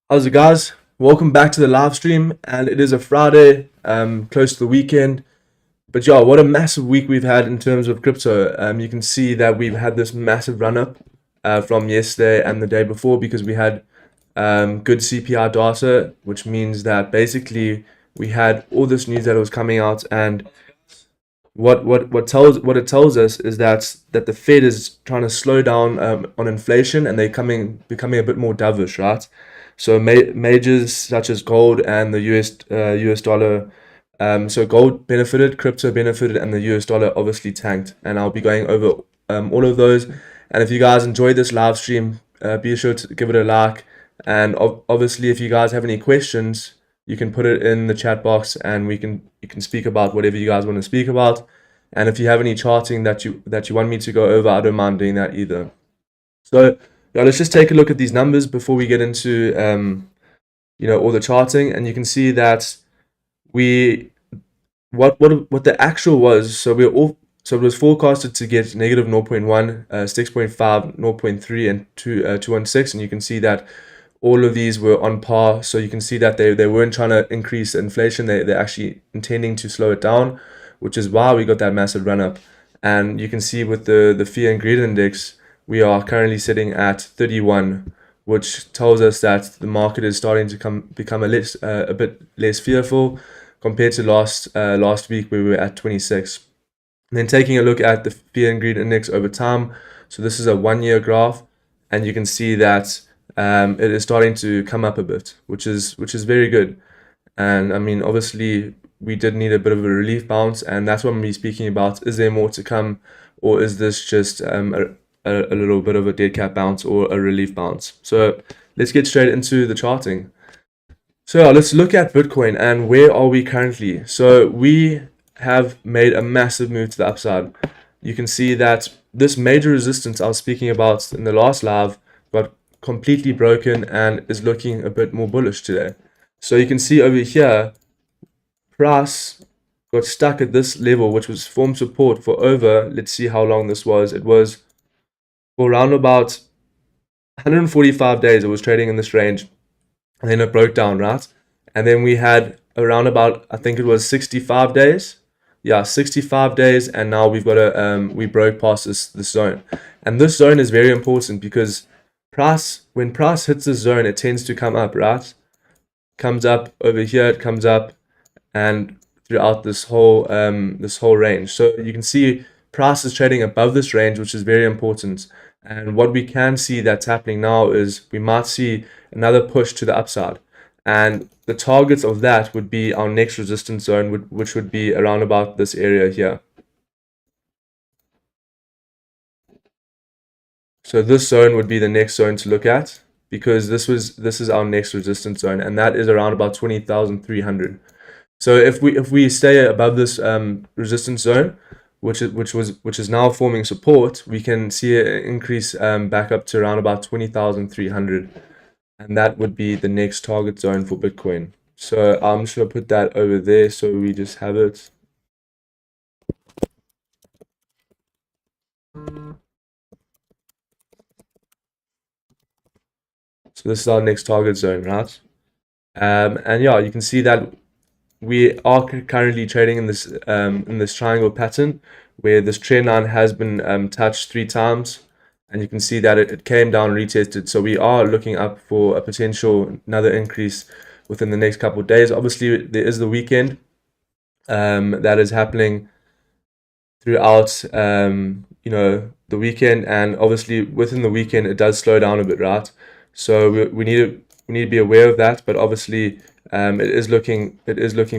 How's it, guys? Welcome back to the live stream, and it is a Friday, close to the weekend. But yeah, what a massive week we've had in terms of crypto. You can see that we've had this massive run up from yesterday and the day before because we had good CPI data, which means that basically we had all this news that was coming out, and what it tells us is that the Fed is trying to slow down on inflation, and they're becoming a bit more dovish, right? So majors such as gold and the US dollar. So gold benefited, crypto benefited, and the US dollar obviously tanked. And I'll be going over all of those. And if you guys enjoyed this live stream, be sure to give it a like. And obviously, if you guys have any questions, you can put it in the chat box, and you can speak about whatever you guys want to speak about. And if you have any charting that you want me to go over, I don't mind doing that either. So yeah, let's just take a look at these numbers before we get into all the charting, and you can see that we what the actual was. So it was forecasted to get negative 0.1, 6.5, 0.3, and 216, and you can see that all of these were on par. So you can see that they weren't trying to increase inflation. They're actually intending to slow it down, which is why we got that massive run up. And you can see with the fear and greed index, we are currently sitting at 31, which tells us that the market is starting to become a bit less fearful compared to last week where we were at 26. And then taking a look at the fear and greed index over time. So this is a 1 year graph, and you can see that it is starting to come up a bit, which is very good. And I mean, obviously, we did need a bit of a relief bounce, and that's what I'm going to be speaking about. Is there more to come, or is this just a little bit of a dead cat bounce or a relief bounce? So let's get straight into the charting. So let's look at Bitcoin and where are we currently. So we have made a massive move to the upside. You can see that this major resistance I was speaking about in the last live got completely broken and is looking a bit more bullish today. So you can see over here, price got stuck at this level, which was formed support for over, let's see how long this was. It was for around about 145 days. It was trading in this range, and then it broke down, right? And then we had around about, I think it was 65 days. Yeah, 65 days, and now we've got we broke past this zone. And this zone is very important because when price hits this zone, it tends to come up, right? Comes up over here, it comes up, and throughout this whole range. So you can see price is trading above this range, which is very important. And what we can see that's happening now is we might see another push to the upside. And the targets of that would be our next resistance zone, which would be around about this area here. So this zone would be the next zone to look at, because this is our next resistance zone, and that is around about 20,300. So if we stay above this resistance zone, which is now forming support, we can see an increase back up to around about 20,300, and that would be the next target zone for Bitcoin. So I'm just gonna put that over there so we just have it. So this is our next target zone, right? And yeah, you can see that we are currently trading in this triangle pattern where this trend line has been touched 3 times, and you can see that it came down, retested. So we are looking up for a potential another increase within the next couple of days. Obviously, there is the weekend that is happening throughout the weekend, and obviously within the weekend it does slow down a bit, right? So we need to be aware of that, but obviously it is looking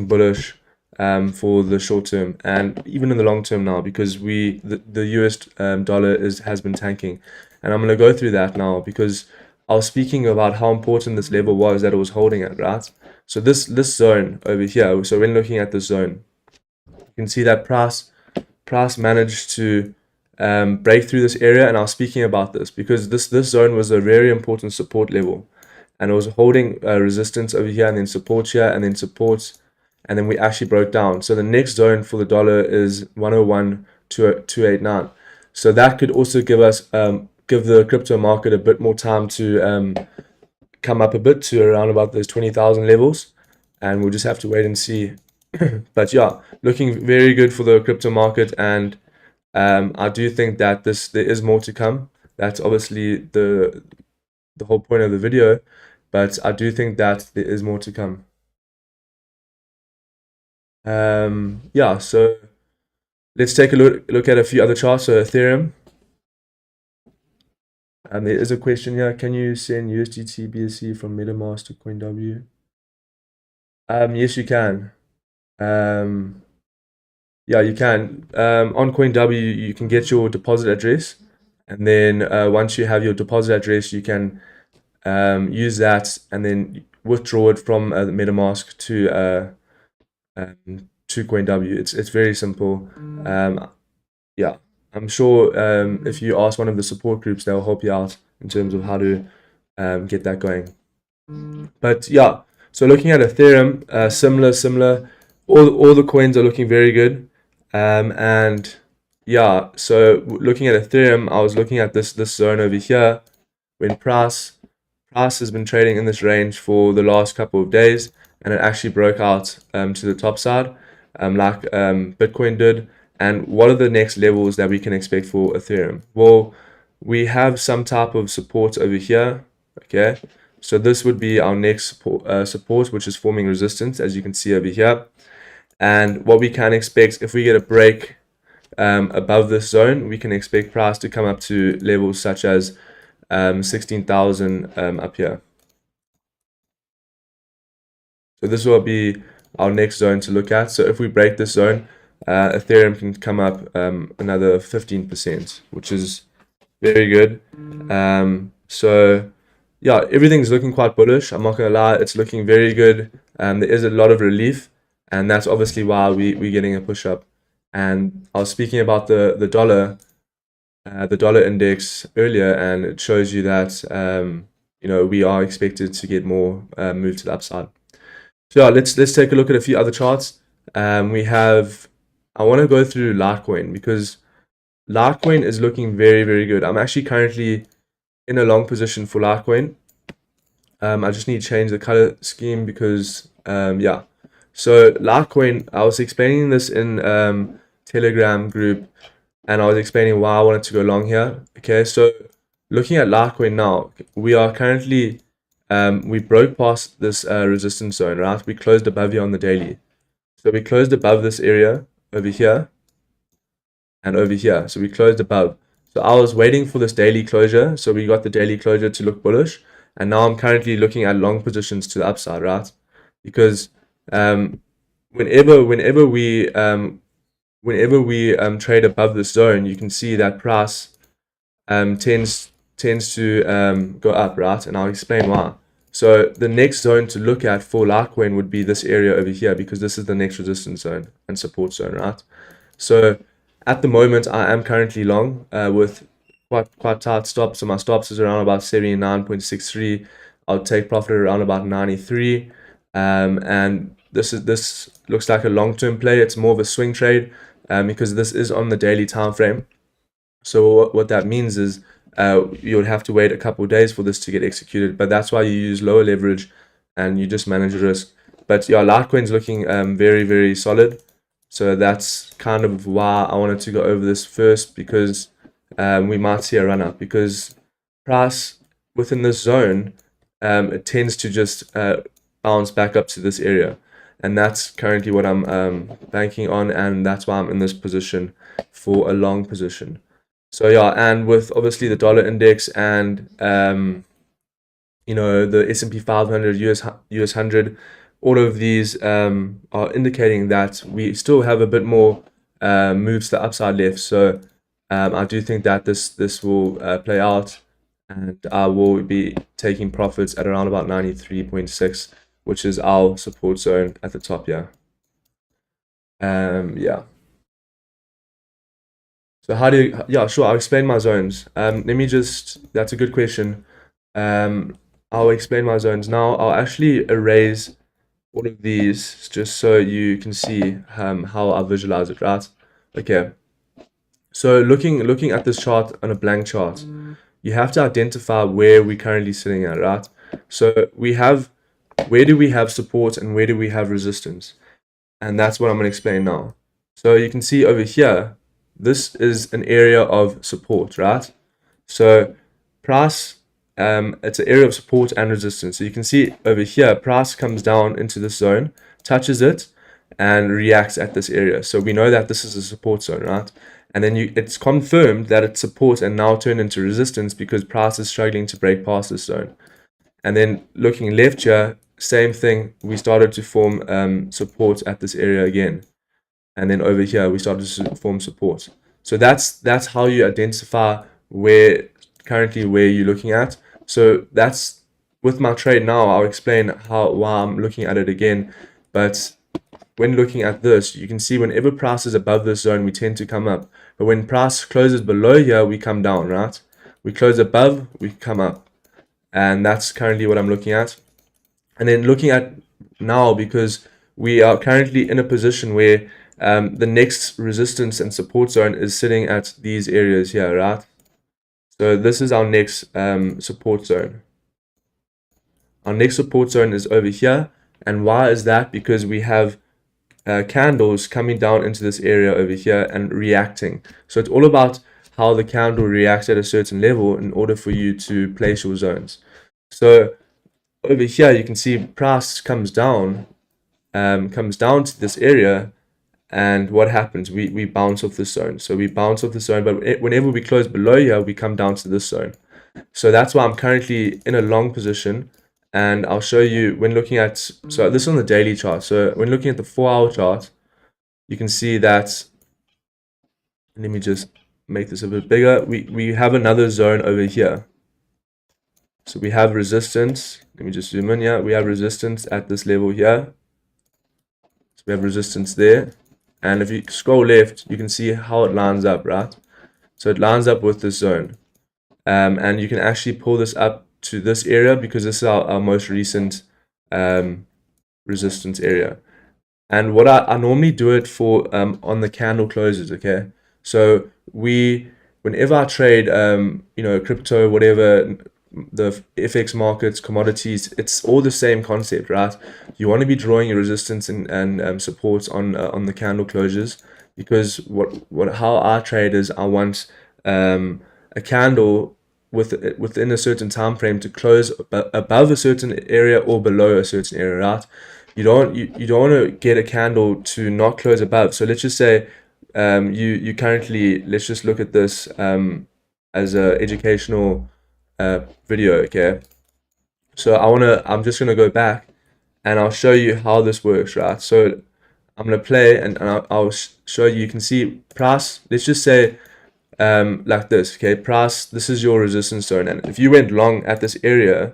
bullish for the short term and even in the long term now, because the US dollar has been tanking, and I'm going to go through that now because I was speaking about how important this level was that it was holding at, right? So this zone over here. So when looking at this zone, you can see that price managed to break through this area, and I was speaking about this because this zone was a very important support level, and it was holding resistance over here, and then support here, and then support, and then we actually broke down. So the next zone for the dollar is 101.289. So that could also give the crypto market a bit more time to come up a bit to around about those 20,000 levels, and we'll just have to wait and see. But yeah, looking very good for the crypto market, and I do think that there is more to come. That's obviously the whole point of the video, but I do think that there is more to come. Yeah, so let's take a look at a few other charts. So Ethereum. There is a question here. Can you send USDT BSC from MetaMask to CoinW? Yes, you can. Yeah, you can. On CoinW, you can get your deposit address, and then once you have your deposit address, you can use that and then withdraw it from MetaMask to CoinW. It's very simple. Yeah, I'm sure if you ask one of the support groups, they'll help you out in terms of how to get that going. But yeah, so looking at Ethereum, similar. All the coins are looking very good. And yeah, so looking at Ethereum, I was looking at this zone over here when price has been trading in this range for the last couple of days, and it actually broke out to the top side, like Bitcoin did. And what are the next levels that we can expect for Ethereum? Well, we have some type of support over here. Okay, so this would be our next support, which is forming resistance, as you can see over here. And what we can expect, if we get a break above this zone, we can expect price to come up to levels such as 16,000 up here. So this will be our next zone to look at. So if we break this zone, Ethereum can come up another 15%, which is very good. So yeah, everything's looking quite bullish. I'm not gonna lie, it's looking very good. There is a lot of relief, and that's obviously why we're getting a push up. And I was speaking about the dollar index earlier, and it shows you that we are expected to get more move to the upside. So yeah, let's take a look at a few other charts. I want to go through Litecoin, because Litecoin is looking very, very good. I'm actually currently in a long position for Litecoin. I just need to change the color scheme because yeah. So Litecoin, I was explaining this in Telegram group, and I was explaining why I wanted to go long here. Okay, so looking at Litecoin now, we are currently we broke past this resistance zone, right? We closed above here on the daily. So we closed above this area over here and over here. So we closed above. So I was waiting for this daily closure. So we got the daily closure to look bullish. And now I'm currently looking at long positions to the upside, right? Because whenever we trade above this zone, you can see that price tends to go up, right? And I'll explain why. So the next zone to look at for Litecoin would be this area over here, because this is the next resistance zone and support zone, right? So at the moment, I am currently long with quite tight stops. So my stops is around about 79.63. I'll take profit around about 93. And this looks like a long-term play. It's more of a swing trade because this is on the daily time frame. So what that means is you would have to wait a couple of days for this to get executed, but that's why you use lower leverage and you just manage the risk. But yeah, Litecoin's looking very, very solid. So that's kind of why I wanted to go over this first, because we might see a run up, because price within this zone, it tends to just bounce back up to this area. And that's currently what I'm banking on, and that's why I'm in this position for a long position. So yeah, and with obviously the dollar index and the S&P 500, US 100, all of these are indicating that we still have a bit more moves to the upside left. So I do think that this will play out, and I will be taking profits at around about 93.6, which is our support zone at the top. Yeah. Yeah. So how do you, yeah, sure, I'll explain my zones. That's a good question. I'll explain my zones now. I'll actually erase all of these just so you can see how I visualize it, right? Okay. So looking at this chart on a blank chart, you have to identify where we're currently sitting at, right? So where do we have support and where do we have resistance? And that's what I'm going to explain now. So you can see over here, this is an area of support, right? So price, it's an area of support and resistance. So you can see over here, price comes down into this zone, touches it, and reacts at this area. So we know that this is a support zone, right? And then it's confirmed that it's support and now turned into resistance because price is struggling to break past this zone. And then looking left here, same thing. We started to form support at this area again. And then over here, we started to form support. So that's how you identify where you're looking at. So that's with my trade now. I'll explain why I'm looking at it again. But when looking at this, you can see whenever price is above this zone, we tend to come up. But when price closes below here, we come down, right? We close above, we come up. And that's currently what I'm looking at. And then looking at now, because we are currently in a position where the next resistance and support zone is sitting at these areas here, right? So this is our next support zone. Our next support zone is over here. And why is that? Because we have candles coming down into this area over here and reacting. So it's all about how the candle reacts at a certain level in order for you to place your zones. So over here, you can see price comes down to this area, and what happens? We bounce off this zone. So we bounce off the zone, but whenever we close below here, we come down to this zone. So that's why I'm currently in a long position. And I'll show you when looking at, so this is on the daily chart. So when looking at the 4-hour chart, you can see that, let me just make this a bit bigger. We have another zone over here. So we have resistance. Let me just zoom in here. We have resistance at this level here. So we have resistance there. And if you scroll left, you can see how it lines up, right? So it lines up with this zone. And you can actually pull this up to this area because this is our most recent resistance area. And what I normally do it for on the candle closes, okay? So whenever I trade, crypto, whatever, the FX markets, commodities, it's all the same concept, right? You want to be drawing your resistance and supports on the candle closures, because how I trade is I want a candle within a certain time frame to close above a certain area or below a certain area, right? You don't want to get a candle to not close above. So let's just say you currently, let's just look at this as a educational video, okay? So I'm just gonna go back and I'll show you how this works, right? So I'm gonna play and I'll show you. You can see price. Let's just say like this, okay? Price. This is your resistance zone, and if you went long at this area,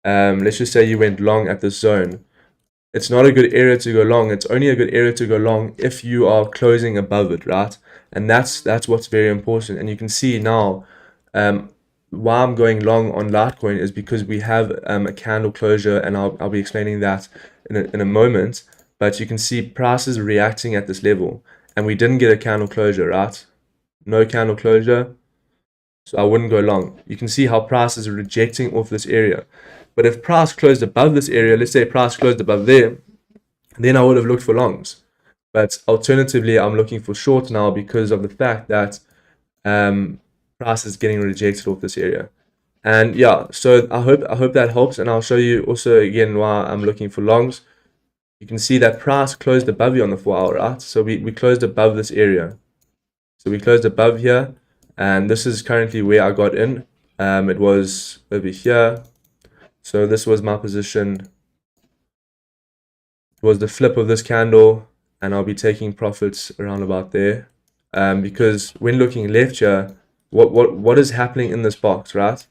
let's just say you went long at this zone. It's not a good area to go long. It's only a good area to go long if you are closing above it, right? And that's what's very important. And you can see now why I'm going long on Litecoin is because we have a candle closure, and I'll be explaining that in a moment. But you can see prices reacting at this level, and we didn't get a candle closure, right? No candle closure, so I wouldn't go long. You can see how price is rejecting off this area. But if price closed above this area, let's say price closed above there, then I would have looked for longs. But alternatively, I'm looking for shorts now because of the fact that price is getting rejected off this area. And yeah, so I hope that helps, and I'll show you also again why I'm looking for longs. You can see that price closed above you on the 4-hour, right? So we closed above this area. So we closed above here, and this is currently where I got in. It was over here. So this was my position. It was the flip of this candle, and I'll be taking profits around about there. Because when looking left here, what is happening in this box, right?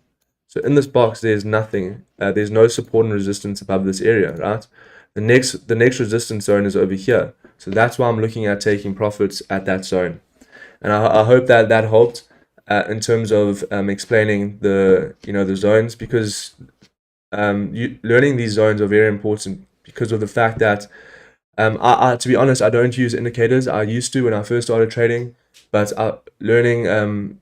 So in this box, there's nothing. There's no support and resistance above this area, right? The next resistance zone is over here. So that's why I'm looking at taking profits at that zone. And I hope that helped in terms of explaining the zones, because learning these zones are very important because of the fact that to be honest, I don't use indicators. I used to when I first started trading, but learning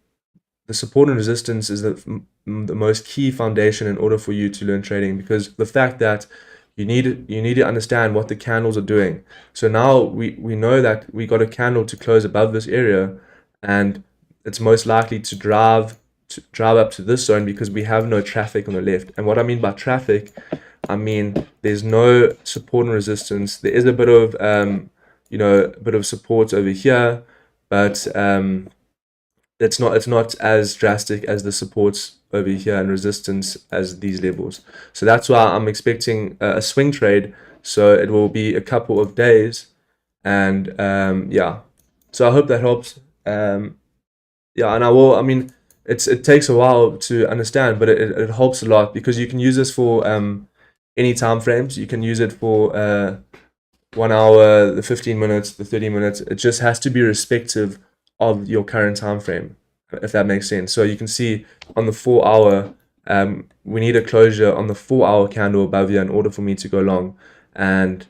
the support and resistance is the most key foundation in order for you to learn trading, because the fact that you need to understand what the candles are doing. So now we know that we got a candle to close above this area, and it's most likely to drive up to this zone because we have no traffic on the left. And what I mean by traffic, I mean there's no support and resistance. There is a bit of a bit of support over here, but it's not as drastic as the supports over here and resistance as these levels. So that's why I'm expecting a swing trade. So it will be a couple of days, and yeah. So I hope that helps. Yeah, and I mean, it takes a while to understand, but it helps a lot because you can use this for any time frames. You can use it for 1 hour, the 15 minutes, the 30 minutes. It just has to be respective of your current time frame, if that makes sense. So you can see on the 4 hour, we need a closure on the 4 hour candle above here in order for me to go long, and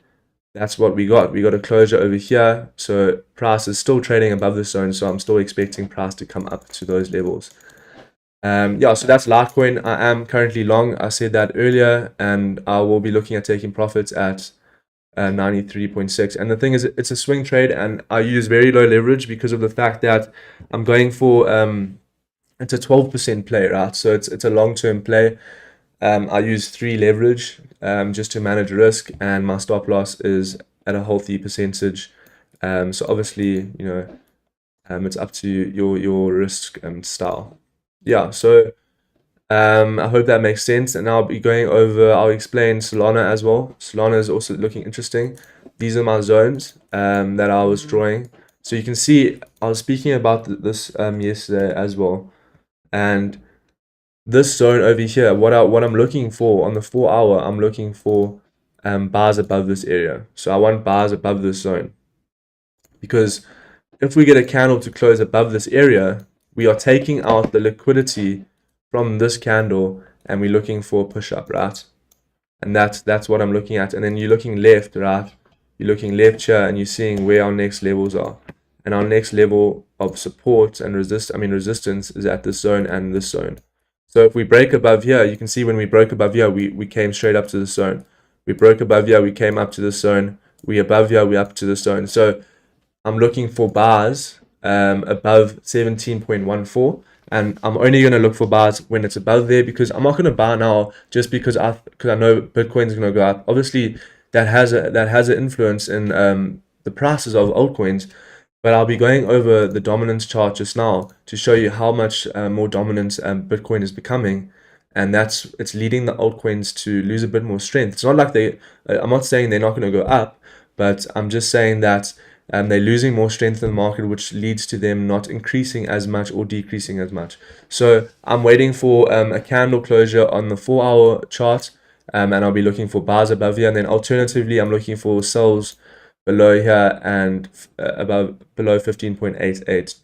that's what we got. We got a closure over here, so price is still trading above the zone, so I'm still expecting price to come up to those levels. Yeah, so that's Litecoin. I am currently long. I said that earlier, and I will be looking at taking profits at 93.6. And the thing is, it's a swing trade, and I use very low leverage because of the fact that I'm going for it's a 12% play, right? So it's a long-term play. I use 3 leverage just to manage risk, and my stop loss is at a healthy percentage. So obviously, it's up to your risk style. Yeah, so I hope that makes sense. And I'll explain Solana as well. Solana is also looking interesting. These are my zones that I was drawing. So you can see I was speaking about this yesterday as well. And this zone over here, what I'm looking for on the 4 hour, I'm looking for bars above this area. So I want bars above this zone, because if we get a candle to close above this area, we are taking out the liquidity from this candle, and we're looking for a push up, right? And that's what I'm looking at. And then you're looking left, right? You're looking left here, and you're seeing where our next levels are. And our next level of support and resistance is at this zone and this zone. So if we break above here, you can see when we broke above here, we came straight up to the zone. We broke above here, we came up to the zone. We above here, we up to the zone. So I'm looking for bars above 17.14, and I'm only going to look for bars when it's above there, because I'm not going to buy now just because I know Bitcoin's going to go up. Obviously, that has an influence in the prices of altcoins. But I'll be going over the dominance chart just now to show you how much more dominant Bitcoin is becoming, and it's leading the altcoins to lose a bit more strength. It's not like I'm not saying they're not going to go up, but I'm just saying that they're losing more strength in the market, which leads to them not increasing as much or decreasing as much. So I'm waiting for a candle closure on the 4 hour chart, and I'll be looking for bars above here, and then alternatively I'm looking for sells below here and below 15.88.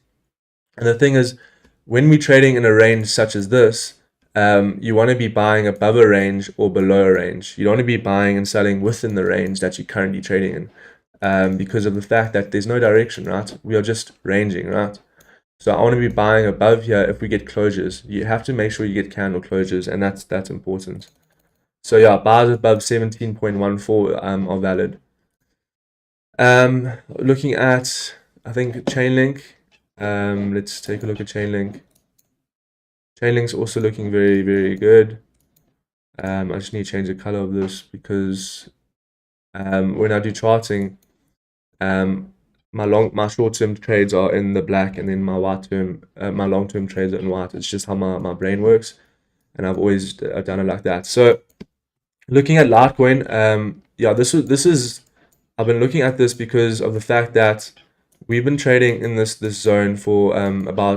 And the thing is, when we're trading in a range such as this, you want to be buying above a range or below a range. You don't want to be buying and selling within the range that you're currently trading in, because of the fact that there's no direction, right? We are just ranging, right? So I want to be buying above here if we get closures. You have to make sure you get candle closures, and that's important. So yeah, bars above 17.14 are valid. Looking at, I think, Chainlink. Let's take a look at Chainlink. Chainlink's also looking very, very good. I just need to change the color of this because when I do charting, my short-term trades are in the black, and then my long-term trades are in white. It's just how my brain works, and I've always done it like that. So looking at Litecoin, yeah, this is I've been looking at this because of the fact that we've been trading in this zone for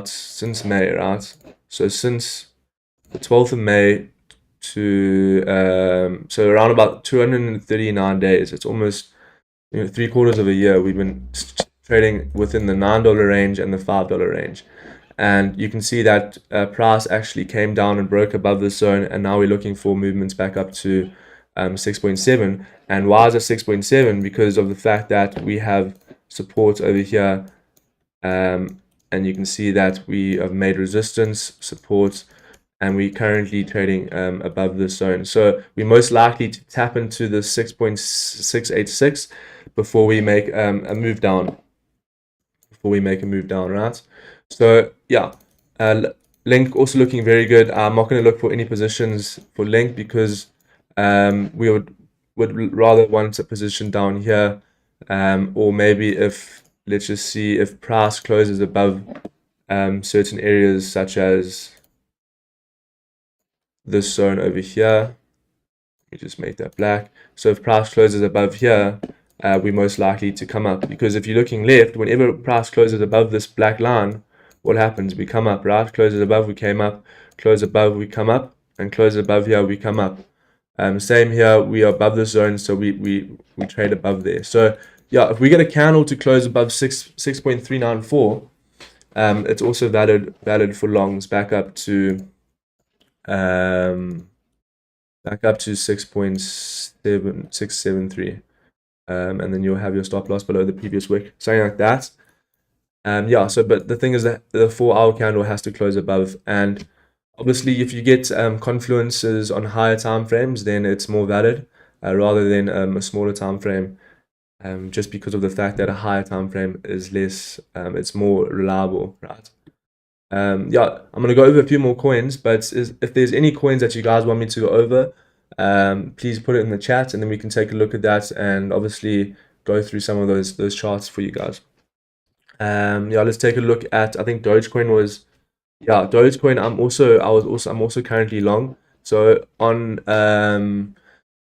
since May, right? So since the 12th of May to so around about 239 days. It's almost 3/4 of a year. We've been trading within the $9 range and the $5 range, and you can see that price actually came down and broke above this zone, and now we're looking for movements back up to 6.7. And why is it 6.7? Because of the fact that we have support over here and you can see that we have made resistance, support, and we're currently trading above this zone. So we're most likely to tap into the 6.686 before we make a move down. Right? So yeah, Link also looking very good. I'm not going to look for any positions for Link because we would rather want a position down here, or maybe if, let's just see if price closes above certain areas such as this zone over here. We just make that black. So if price closes above here, we're most likely to come up, because if you're looking left, whenever price closes above this black line, what happens? We come up, right? Closes above, we came up. Close above, we come up, and close above here, we come up. Same here, we are above this zone, so we trade above there. So yeah, if we get a candle to close above 6.394, it's also valid for longs back up to 6.673, and then you'll have your stop loss below the previous wick, something like that. Yeah, so but the thing is that the 4-hour candle has to close above, and obviously if you get confluences on higher time frames, then it's more valid rather than a smaller time frame, just because of the fact that a higher time frame is less, it's more reliable, right? Yeah, I'm gonna go over a few more coins, but if there's any coins that you guys want me to go over, please put it in the chat, and then we can take a look at that and obviously go through some of those charts for you guys. Yeah, let's take a look at, I think Dogecoin was, yeah, Dogecoin. I'm also currently long. So on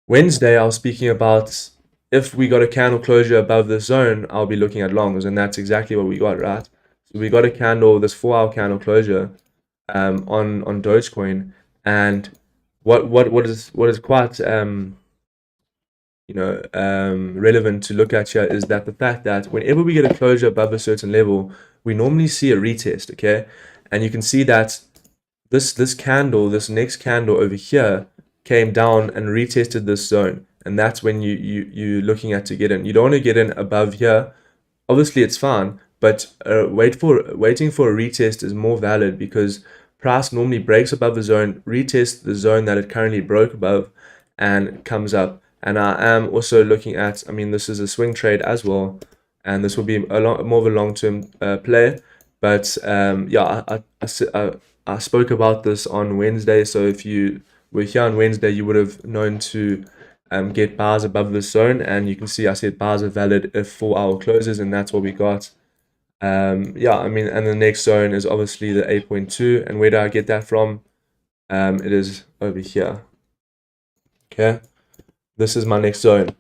Wednesday, I was speaking about if we got a candle closure above the zone, I'll be looking at longs, and that's exactly what we got, right? So we got a candle, this 4-hour candle closure, on Dogecoin, and what is quite relevant to look at here is that the fact that whenever we get a closure above a certain level, we normally see a retest, okay? And you can see that this next candle over here came down and retested this zone, and that's when you're looking at to get in. You don't want to get in above here. Obviously, it's fine, but waiting for a retest is more valid, because price normally breaks above the zone, retests the zone that it currently broke above, and comes up. And I am also looking at, I mean, this is a swing trade as well, and this will be a lot more of a long-term play. But yeah, I spoke about this on Wednesday, so if you were here on Wednesday, you would have known to get bars above this zone, and you can see I said bars are valid if 4-hour closes, and that's what we got. Yeah, I mean, and the next zone is obviously the 8.2, and where do I get that from? It is over here. Okay, this is my next zone,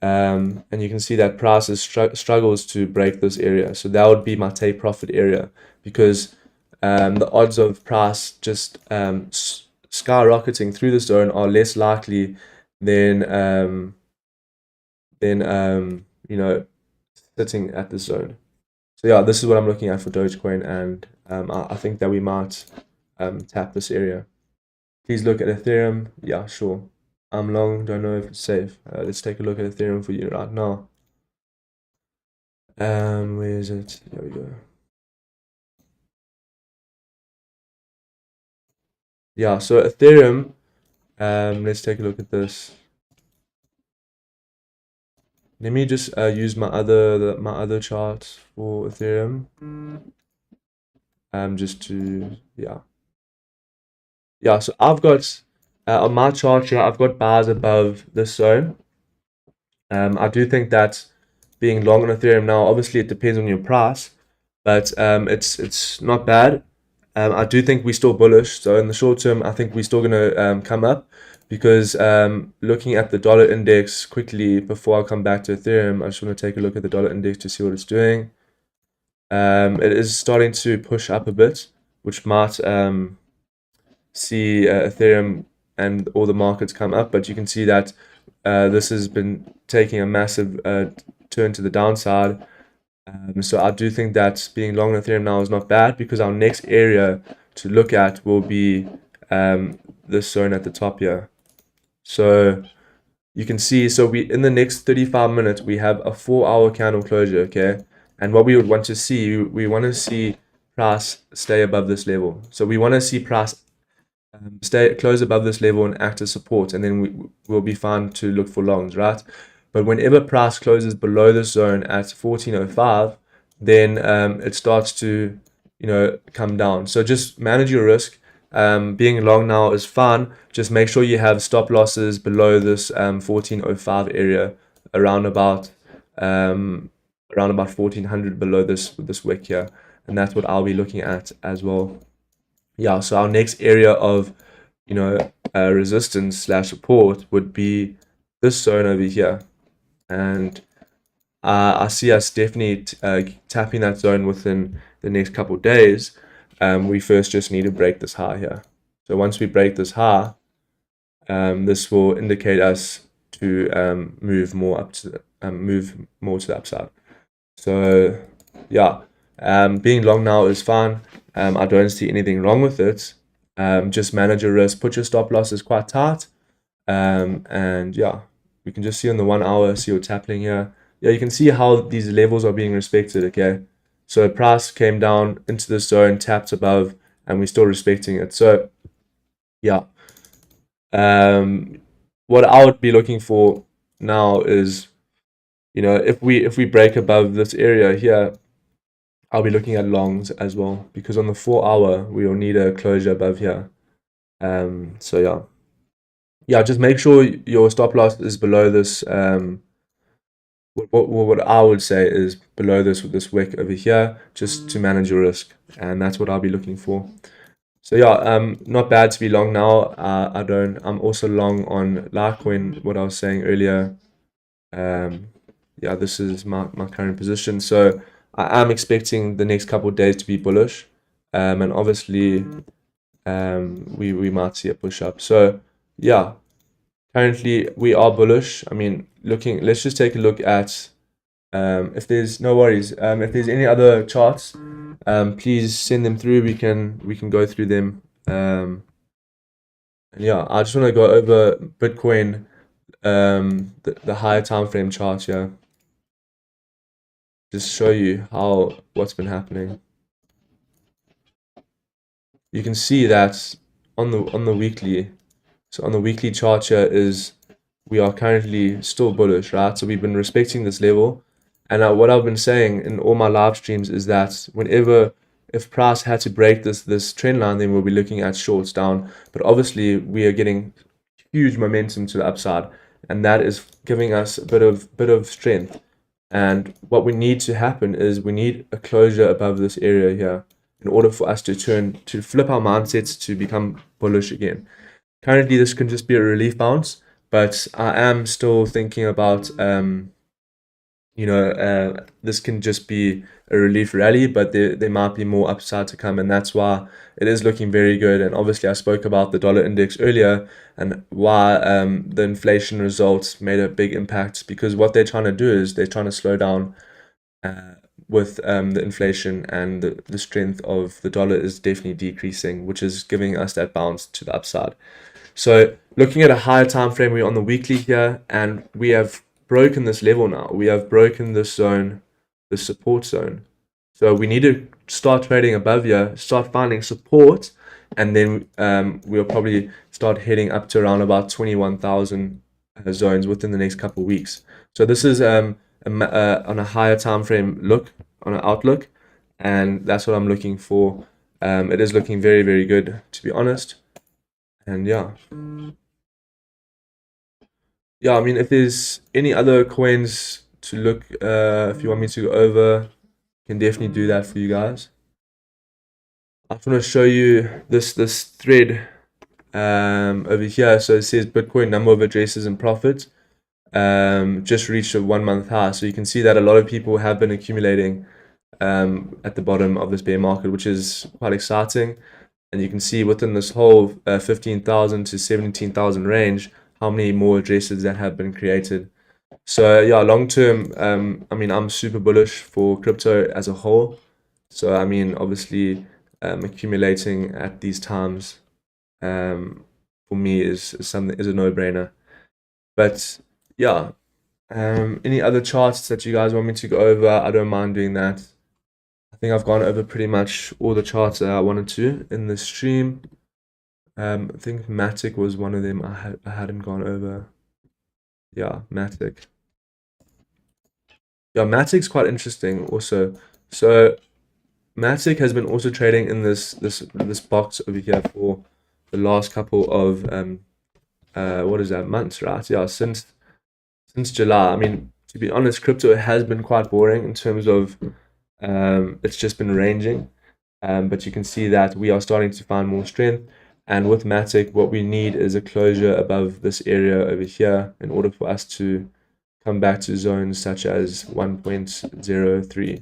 and you can see that price struggles to break this area, so that would be my take profit area, because the odds of price just skyrocketing through the zone are less likely than sitting at the zone. So yeah, this is what I'm looking at for Dogecoin, and I think that we might tap this area. Please look at Ethereum. Yeah, sure. I'm long, don't know if it's safe. Let's take a look at Ethereum for you right now. Where is it? There we go. Yeah, so Ethereum, let's take a look at this. Let me just use my other chart for Ethereum. Just to, yeah. So I've got on my chart here, I've got bars above this zone. I do think that being long on Ethereum now, obviously it depends on your price, but it's not bad. I do think we're still bullish. So in the short term, I think we're still gonna come up, because looking at the dollar index quickly before I come back to Ethereum, I just want to take a look at the dollar index to see what it's doing. It is starting to push up a bit, which might see Ethereum and all the markets come up, but you can see that this has been taking a massive turn to the downside. So I do think that being long on Ethereum now is not bad, because our next area to look at will be this zone at the top here. So you can see, so we in the next 35 minutes we have a 4-hour candle closure, okay? And what we would want to see, we want to see price stay above this level. So we want to see price stay close above this level and act as support, and then we'll be fine to look for longs, right? But whenever price closes below this zone at 1405, then it starts to, come down. So just manage your risk. Being long now is fine. Just make sure you have stop losses below this 1405 area, around about 1400 below this wick here, and that's what I'll be looking at as well. Yeah, so our next area of resistance slash support would be this zone over here, and I see us definitely tapping that zone within the next couple of days. We first just need to break this high here. So once we break this high, this will indicate us to move more to the upside. So yeah, being long now is fine. I don't see anything wrong with it. Just manage your risk, put your stop losses quite tight, and yeah, we can just see on the 1 hour, see what's happening here. Yeah, you can see how these levels are being respected. Okay, so price came down into the zone, tapped above, and we're still respecting it. So yeah, what I would be looking for now is, if we break above this area here, I'll be looking at longs as well, because on the 4 hour we will need a closure above here. So yeah, just make sure your stop loss is below this. What I would say is below this wick over here, just to manage your risk, and that's what I'll be looking for. So yeah, not bad to be long now. I'm also long on Litecoin, what I was saying earlier. Yeah, this is my current position. So I am expecting the next couple of days to be bullish, and obviously we might see a push up. So yeah, currently we are bullish. I mean, let's just take a look at if there's no worries. If there's any other charts, please send them through. We can go through them. And yeah, I just want to go over Bitcoin, the higher time frame chart here. Just show you what's been happening. You can see that on the weekly. So on the weekly chart here we are currently still bullish, right? So we've been respecting this level, and what I've been saying in all my live streams is that if price had to break this trend line, then we'll be looking at shorts down. But obviously we are getting huge momentum to the upside, and that is giving us a bit of strength. And what we need to happen is we need a closure above this area here in order for us to flip our mindsets to become bullish again. Currently, this can just be a relief bounce, but I am still thinking about, this can just be a relief rally, but there might be more upside to come, and that's why it is looking very good. And obviously, I spoke about the dollar index earlier and why the inflation results made a big impact, because what they're trying to do is they're trying to slow down with the inflation, and the strength of the dollar is definitely decreasing, which is giving us that bounce to the upside. So looking at a higher time frame, we're on the weekly here, and we have broken this level now. We have broken this zone, the support zone. So we need to start trading above here, start finding support, and then we'll probably start heading up to around about 21,000 zones within the next couple of weeks. So this is on a higher time frame look, on an outlook, and that's what I'm looking for. It is looking very, very good, to be honest. And yeah, I mean, if there's any other coins to look, if you want me to go over, I can definitely do that for you guys. I just want to show you this thread over here. So it says Bitcoin number of addresses and profit just reached a 1 month high. So you can see that a lot of people have been accumulating at the bottom of this bear market, which is quite exciting. And you can see within this whole 15,000 to 17,000 range, how many more addresses that have been created. So yeah, long term, I mean, I'm super bullish for crypto as a whole. So I mean, obviously, accumulating at these times, for me is a no-brainer. But yeah, any other charts that you guys want me to go over, I don't mind doing that. I think I've gone over pretty much all the charts that I wanted to in the stream. I think Matic was one of them I hadn't gone over. Yeah, Matic. Yeah, Matic's quite interesting also. So Matic has been also trading in this box over here for the last couple of what is that, months, right? Yeah, since July. I mean, to be honest, crypto has been quite boring in terms of it's just been ranging. But you can see that we are starting to find more strength. And with Matic, what we need is a closure above this area over here in order for us to come back to zones such as 1.03.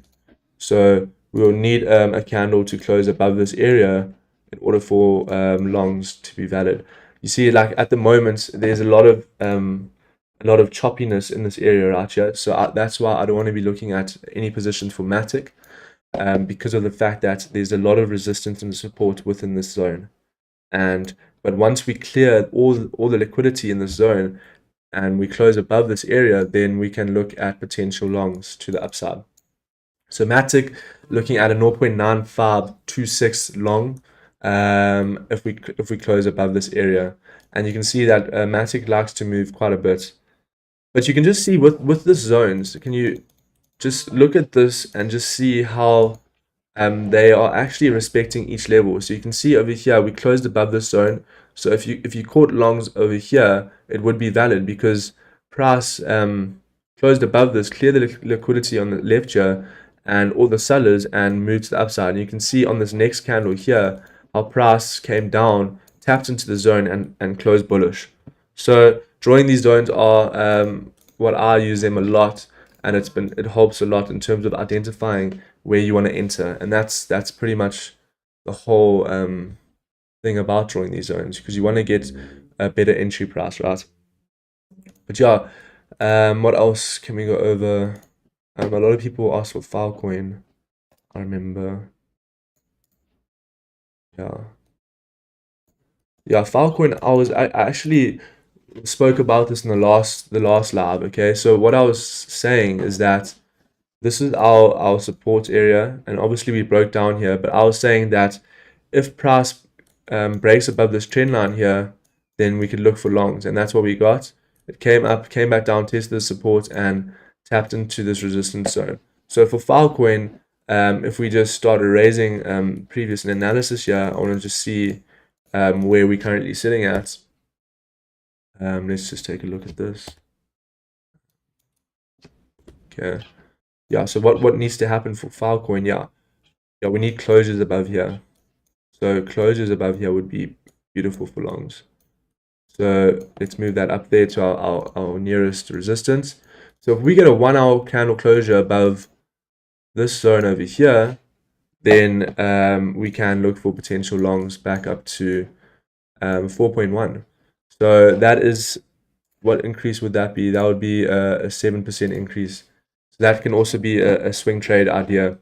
So we will need a candle to close above this area in order for longs to be valid. You see, like at the moment, there's a lot of choppiness in this area right here. So that's why I don't want to be looking at any positions for Matic, because of the fact that there's a lot of resistance and support within this zone. But once we clear all the liquidity in this zone and we close above this area, then we can look at potential longs to the upside. So Matic looking at a 0.9526 long if we close above this area, and you can see that Matic likes to move quite a bit. But you can just see with the zones, can you just look at this and just see how they are actually respecting each level. So you can see over here we closed above this zone. So if you caught longs over here, it would be valid because price closed above this, clear the liquidity on the left here, and all the sellers, and moved to the upside. And you can see on this next candle here how price came down, tapped into the zone, and closed bullish. So drawing these zones are what I use them a lot, and it helps a lot in terms of identifying where you want to enter, and that's pretty much the whole thing about drawing these zones, because you want to get a better entry price, right? But yeah, what else can we go over? A lot of people asked for Filecoin. I remember. Yeah, Filecoin. I actually spoke about this in the last live. Okay, so what I was saying is that this is our support area, and obviously we broke down here, but I was saying that if price breaks above this trend line here, then we could look for longs, and that's what we got. It came up, came back down, tested the support, and tapped into this resistance zone. So for Filecoin, if we just start erasing previous analysis here, I want to just see where we're currently sitting at. Let's just take a look at this. Okay. Yeah, so what needs to happen for Filecoin? Yeah, we need closures above here. So closures above here would be beautiful for longs. So let's move that up there to our nearest resistance. So if we get a 1 hour candle closure above this zone over here, then we can look for potential longs back up to 4.1. So that is, what increase would that be? That would be a 7% increase. So that can also be a swing trade idea.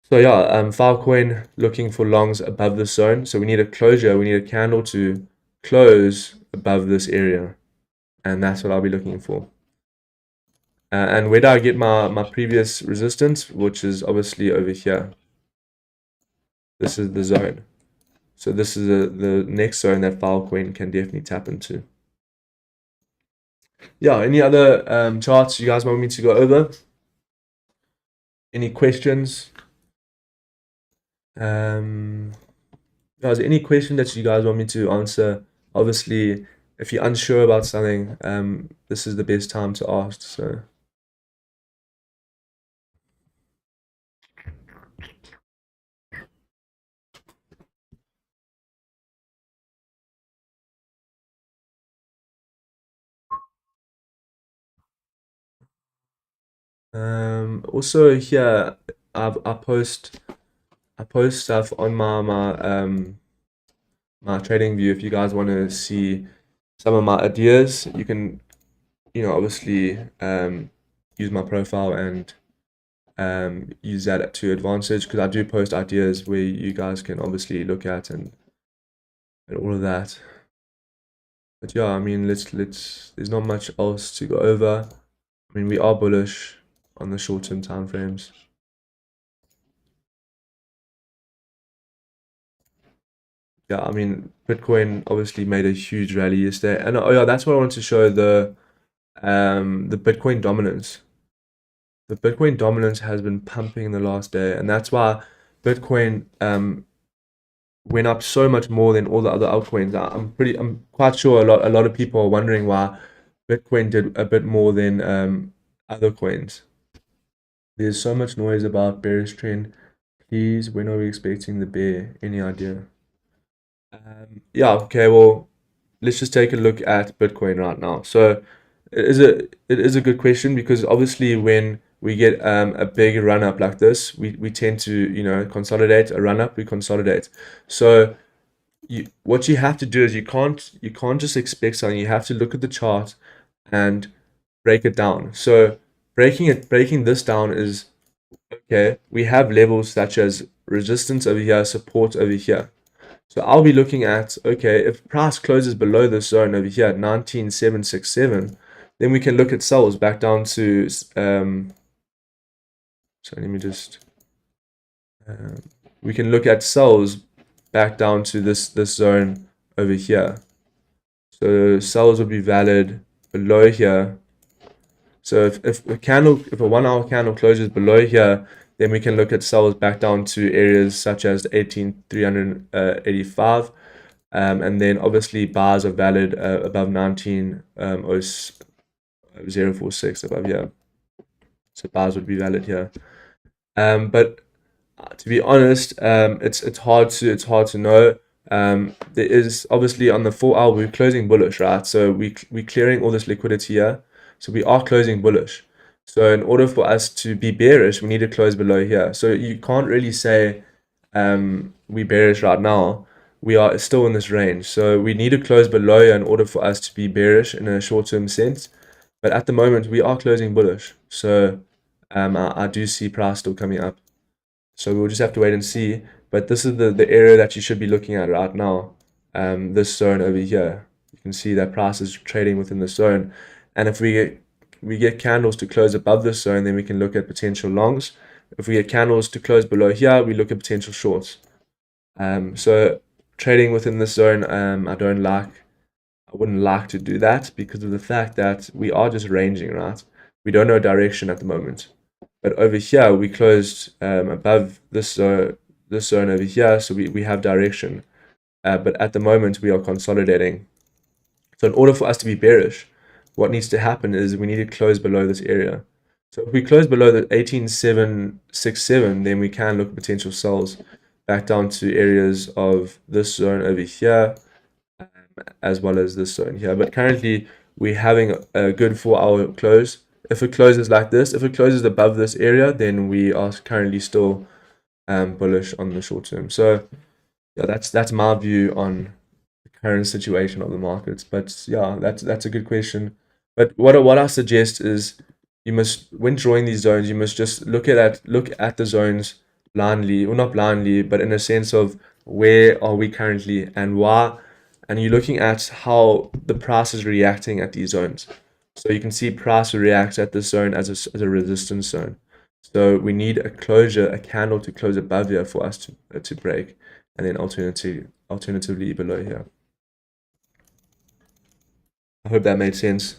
So yeah, Filecoin looking for longs above this zone. So we need a closure. We need a candle to close above this area, and that's what I'll be looking for. And where do I get my previous resistance, which is obviously over here. This is the zone. So this is the next zone that Filecoin can definitely tap into. Yeah, any other charts you guys want me to go over? Any questions? Guys, any question that you guys want me to answer? Obviously, if you're unsure about something, this is the best time to ask. So. Also here, I post stuff on my trading view. If you guys want to see some of my ideas, you can, obviously use my profile and use that to advantage, because I do post ideas where you guys can obviously look at and all of that. But yeah, I mean, there's not much else to go over. I mean, we are bullish on the short-term time frames. yeah, I mean, Bitcoin obviously made a huge rally yesterday, and oh yeah, that's what I wanted to show, the Bitcoin dominance. The Bitcoin dominance has been pumping in the last day, and that's why Bitcoin went up so much more than all the other altcoins. I'm quite sure a lot of people are wondering why Bitcoin did a bit more than other coins. There's so much noise about bearish trend. Please, when are we expecting the bear? Any idea? Yeah, okay, well, let's just take a look at Bitcoin right now. So it is a good question, because obviously when we get a big run up like this, we tend to, consolidate. A run up, we consolidate. So what you have to do is you can't just expect something. You have to look at the chart and break it down. So breaking this down is, okay, we have levels such as resistance over here, support over here. So I'll be looking at, okay, if price closes below this zone over here at 19,767, then we can look at sells back down to, so let me just, um, we can look at sells back down to this zone over here. So sells would be valid below here. So if a 1 hour candle closes below here, then we can look at sells back down to areas such as 18,385. And then obviously bars are valid above 19,046 above here. So bars would be valid here. But to be honest, it's hard to know. There is obviously on the 4 hour we're closing bullish, right? So we're clearing all this liquidity here. So we are closing bullish. So in order for us to be bearish, we need to close below here. So you can't really say we bearish right now. We are still in this range. So we need to close below here in order for us to be bearish in a short-term sense. But at the moment, we are closing bullish. So I do see price still coming up. So we'll just have to wait and see. But this is the area that you should be looking at right now. This zone over here. You can see that price is trading within the zone. And if we get candles to close above this zone, then we can look at potential longs. If we get candles to close below here, we look at potential shorts. So trading within this zone, I wouldn't like to do that, because of the fact that we are just ranging, right? We don't know direction at the moment. But over here, we closed above this zone over here, so we have direction. But at the moment, we are consolidating. So in order for us to be bearish, what needs to happen is we need to close below this area. So if we close below the 18,767, then we can look at potential sells back down to areas of this zone over here, as well as this zone here. But currently, we're having a good 4 hour close. If it closes like this, if it closes above this area, then we are currently still bullish on the short term. So yeah, that's my view on the current situation of the markets. But yeah, that's a good question. But what I suggest is, you must, when drawing these zones, you must just look at the zones blindly, or not blindly, but in a sense of where are we currently and why, and you're looking at how the price is reacting at these zones. So you can see price reacts at this zone as a resistance zone. So we need a candle to close above here for us to break, and then alternatively below here. I hope that made sense.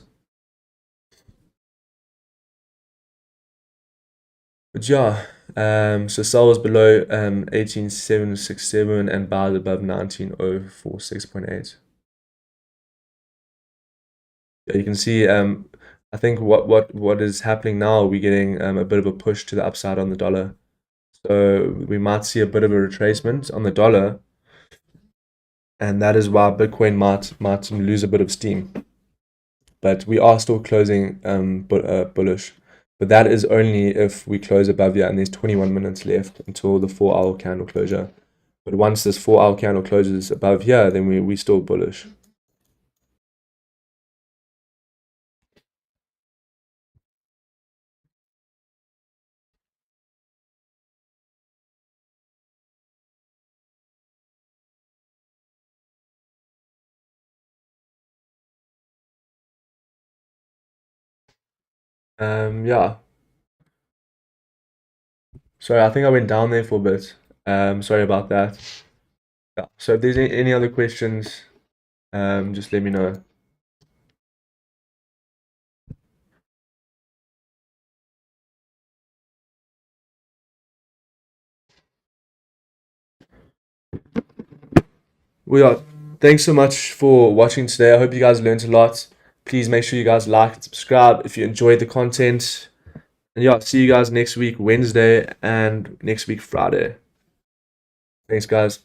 But yeah, so sell was below 18,767 and bars above 19,046.8. Yeah, you can see, I think what is happening now, we're getting a bit of a push to the upside on the dollar. So we might see a bit of a retracement on the dollar, and that is why Bitcoin might lose a bit of steam. But we are still closing bullish. But that is only if we close above here, and there's 21 minutes left until the 4 hour candle closure. But once this 4 hour candle closes above here, then we still bullish. Yeah. Sorry, I think I went down there for a bit. Sorry about that. Yeah. So if there's any other questions, just let me know. Well, yeah, thanks so much for watching today. I hope you guys learned a lot. Please make sure you guys like and subscribe if you enjoyed the content. And yeah, see you guys next week, Wednesday, and next week, Friday. Thanks, guys.